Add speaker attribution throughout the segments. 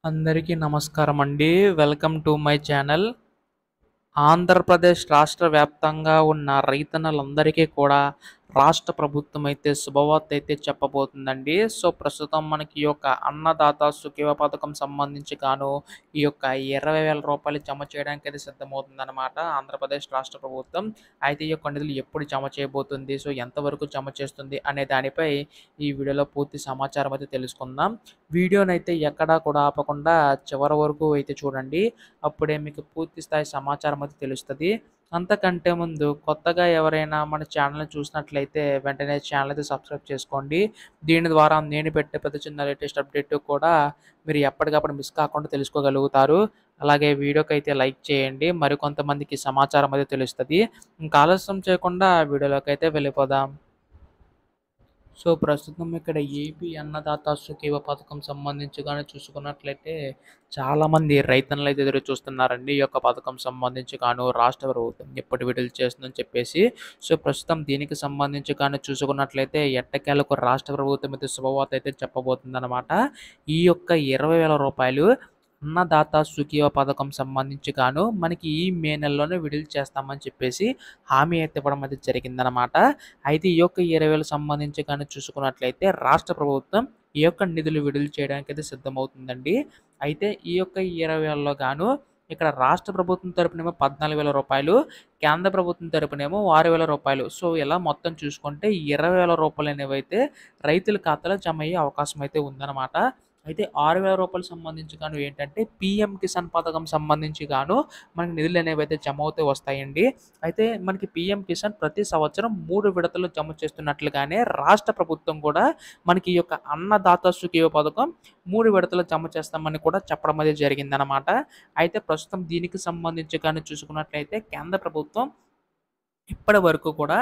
Speaker 1: అందరికీ నమస్కారం అండి. Welcome to my channel. Andhra Pradesh రాష్ట్ర వ్యాప్తంగా ఉన్న రైతన్నలందరికీ కూడా రాష్ట్ర ప్రభుత్వం అయితే శుభవార్త అయితే చెప్పబోతుందండి. సో, ప్రస్తుతం మనకి ఈ యొక్క అన్నదాత సుఖీవ పథకం సంబంధించి గాను ఈ యొక్క 20,000 రూపాయలు జమ చేయడానికైతే సిద్ధమవుతుందనమాట ఆంధ్రప్రదేశ్ రాష్ట్ర ప్రభుత్వం. అయితే ఈ యొక్క నిధులు ఎప్పుడు జమ చేయబోతుంది? సో, ఎంతవరకు జమ చేస్తుంది? అనే దానిపై ఈ వీడియోలో పూర్తి సమాచారం అయితే తెలుసుకుందాం. వీడియోనైతే ఎక్కడా కూడా ఆపకుండా చివరి వరకు అయితే చూడండి. అప్పుడే మీకు పూర్తి స్థాయి సమాచారం అయితే తెలుస్తది. అంతకంటే ముందు కొత్తగా ఎవరైనా మన ఛానల్‌ని చూసినట్లయితే వెంటనే ఛానల్ అయితే సబ్స్క్రైబ్ చేసుకోండి. దీని ద్వారా నేను పెట్టే ప్రతి చిన్న లేటెస్ట్ అప్డేట్ కూడా మీరు ఎప్పటికప్పుడు మిస్ కాకుండా తెలుసుకోగలుగుతారు. అలాగే వీడియోకైతే లైక్ చేయండి. మరికొంతమందికి సమాచారం అయితే తెలుస్తది. ఇంకా ఆలస్యం చేయకుండా వీడియోలోకైతే వెళ్ళిపోదాం. సో, ప్రస్తుతం ఇక్కడ ఏపీ అన్నదాత సుఖీవ పథకం సంబంధించి గాని చూసుకున్నట్లయితే చాలామంది రైతన్నలైతే ఎదురు చూస్తున్నారండి. ఈ యొక్క పథకం సంబంధించి గాను రాష్ట్ర ప్రభుత్వం ఎప్పుడు విడుదల చేస్తుందని చెప్పేసి. సో, ప్రస్తుతం దీనికి సంబంధించి కానీ చూసుకున్నట్లయితే ఎట్టకేలకు రాష్ట్ర ప్రభుత్వం అయితే శుభవార్త అయితే చెప్పబోతుందనమాట. ఈ యొక్క 20,000 రూపాయలు అన్నదాత సుఖీవ పథకం సంబంధించి గాను మనకి ఈ మే నెలలోనే విడుదల చేస్తామని చెప్పేసి హామీ అయితే ఇవ్వడం అయితే జరిగిందనమాట. అయితే ఈ యొక్క 20,000 సంబంధించి కానీ చూసుకున్నట్లయితే రాష్ట్ర ప్రభుత్వం ఈ యొక్క నిధులు విడుదల చేయడానికైతే సిద్ధమవుతుందండి. అయితే ఈ యొక్క 20,000లో గాను ఇక్కడ రాష్ట్ర ప్రభుత్వం తరపునేమో 14,000 రూపాయలు, కేంద్ర ప్రభుత్వం తరపునేమో 6,000 రూపాయలు. సో, ఇలా మొత్తం చూసుకుంటే 20,000 రూపాయలనేవైతే రైతుల ఖాతాలో జమ అయ్యే అవకాశం అయితే ఉందన్నమాట. అయితే 6,000 రూపాయలు సంబంధించి గాను ఏంటంటే పీఎం కిసాన్ పథకం సంబంధించి గాను మనకి నిధులనేవైతే జమ అవుతూ వస్తాయండి. అయితే మనకి పీఎం కిసాన్ ప్రతి సంవత్సరం 3 విడతల్లో జమ చేస్తున్నట్లుగానే రాష్ట్ర ప్రభుత్వం కూడా మనకి ఈ యొక్క అన్నదాత సుఖీవ పథకం 3 విడతల్లో జమ చేస్తామని కూడా చెప్పడం అనేది జరిగిందనమాట. అయితే ప్రస్తుతం దీనికి సంబంధించి గాని చూసుకున్నట్లయితే కేంద్ర ప్రభుత్వం ఇప్పటి వరకు కూడా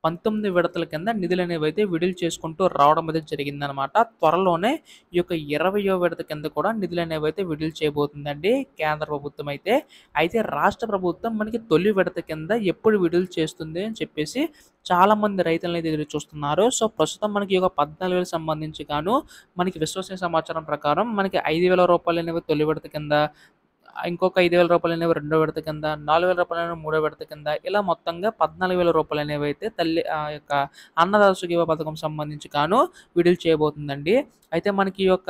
Speaker 1: 19 విడతల కింద నిధులనేవైతే విడుదల చేసుకుంటూ రావడం అయితే జరిగిందనమాట. త్వరలోనే ఈ యొక్క 20వ విడత కింద కూడా నిధులనేవైతే విడుదల చేయబోతుందండి కేంద్ర ప్రభుత్వం అయితే. అయితే రాష్ట్ర ప్రభుత్వం మనకి తొలి విడత కింద ఎప్పుడు విడుదల చేస్తుంది అని చెప్పేసి చాలామంది రైతులనైతే ఎదురు చూస్తున్నారు. సో, ప్రస్తుతం మనకి ఈ యొక్క 14,000 సంబంధించి గాను మనకి విశ్వసనీయ సమాచారం ప్రకారం మనకి 5,000 రూపాయలనేవి తొలి విడత కింద, ఇంకొక 5,000 రూపాయలనేవి రెండో విడత కింద, 4,000 రూపాయలనేవి మూడో విడత కింద, ఇలా మొత్తంగా 14,000 రూపాయలనేవైతే యొక్క అన్నదాత సుఖీవ పథకం సంబంధించి గాను విడుదల చేయబోతుందండి. అయితే మనకి ఈ యొక్క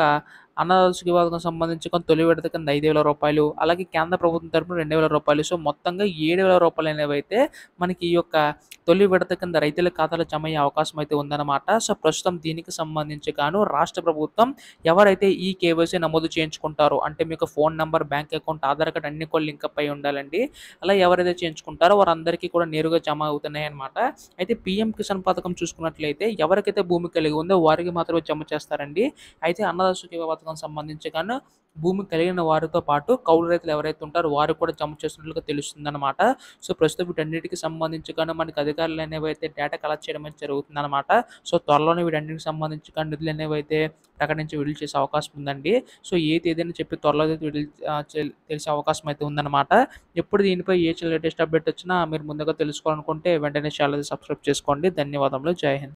Speaker 1: అన్నదాత సుఖీవ పథకం సంబంధించి తొలి విడత కింద 5,000 రూపాయలు, అలాగే కేంద్ర ప్రభుత్వం తరపున 2,000 రూపాయలు. సో, మొత్తంగా 7,000 రూపాయలనేవైతే మనకి ఈ యొక్క తొలి విడత కింద రైతుల ఖాతాలో జమ అయ్యే అవకాశం అయితే ఉందన్నమాట. సో, ప్రస్తుతం దీనికి సంబంధించి గాను రాష్ట్ర ప్రభుత్వం ఎవరైతే ఈ కేవైసీ నమోదు చేయించుకుంటారో, అంటే మీకు phone number, bank account, Aadhaar card అన్నీ కూడా లింకప్ అయి ఉండాలండి. అలా ఎవరైతే చేయించుకుంటారో వారందరికీ కూడా నేరుగా జమ అవుతున్నాయన్నమాట. అయితే పీఎం కిసాన్ పథకం చూసుకున్నట్లయితే ఎవరికైతే భూమి కలిగి ఉందో వారికి మాత్రమే జమ చేస్తారండి. అయితే అన్నదాత సుఖీవ పథకం సంబంధించి గాను భూమి కలిగిన వారితో పాటు కౌలు రైతులు ఎవరైతే ఉంటారో వారికి కూడా జమ చేస్తున్నట్లుగా తెలుస్తుందన్నమాట. సో, ప్రస్తుతం వీటన్నిటికి సంబంధించి గాను మనకి అధికారులు అనేవైతే డేటా కలెక్ట్ చేయడం అనేది జరుగుతుందన్నమాట. సో, త్వరలోనే వీటన్నిటికి సంబంధించి కానీ నిధులు అనేవైతే ప్రకటించి విడుదల చేసే అవకాశం ఉందండి. సో, ఏ తేదీని చెప్పి త్వరలో అయితే విడుదల తెలిసే అవకాశం అయితే ఉందన్నమాట. ఎప్పుడు దీనిపై ఏ లేటెస్ట్ అప్డేట్ వచ్చినా మీరు ముందుగా తెలుసుకోవాలనుకుంటే వెంటనే ఛానల్ సబ్స్క్రైబ్ చేసుకోండి. ధన్యవాదములు. జై హింద్.